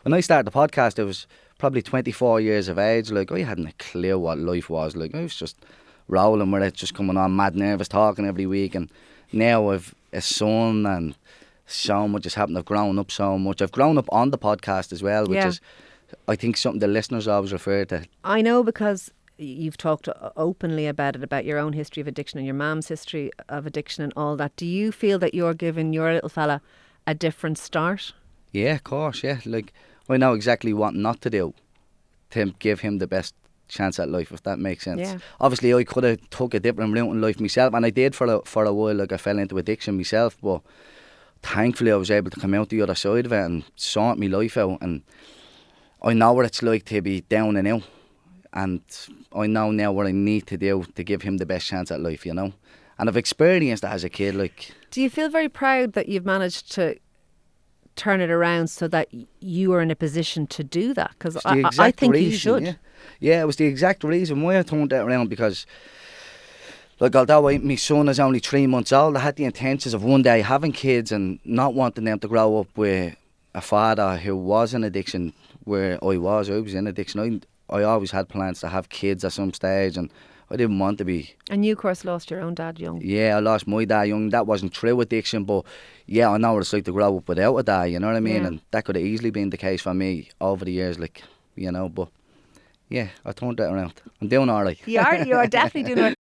When I started the podcast, I was probably 24 years of age. Like, I hadn't a clue what life was. Like, I was just rolling with it, just coming on mad nervous, talking every week. And now I've a son, and so much has happened. I've grown up so much. I've grown up on the podcast as well, which is, I think, something the listeners always refer to. I know, because you've talked openly about it, about your own history of addiction and your mum's history of addiction and all that. Do you feel that you're giving your little fella a different start? Yeah, of course, yeah. Like, I know exactly what not to do to give him the best chance at life, if that makes sense. Yeah. Obviously, I could have took a different route in life myself, and I did for a while. Like, I fell into addiction myself, but thankfully I was able to come out the other side of it and sort my life out. And I know what it's like to be down and out, and I know now what I need to do to give him the best chance at life, you know. And I've experienced that as a kid. Like, do you feel very proud that you've managed to turn it around so that you are in a position to do that? Because I think you should. Yeah, it was the exact reason why I turned that around, because, like, although my son is only 3 months old, I had the intentions of one day having kids and not wanting them to grow up with a father who was in addiction where I was in addiction. I always had plans to have kids at some stage, and I didn't want to be. And you, of course, lost your own dad young. Yeah, I lost my dad young. That wasn't through addiction, but yeah, I know what it's like to grow up without a dad, you know what I mean? Yeah. And that could have easily been the case for me over the years, like, you know, but yeah, I turned that around. I'm doing all right. You are definitely doing it.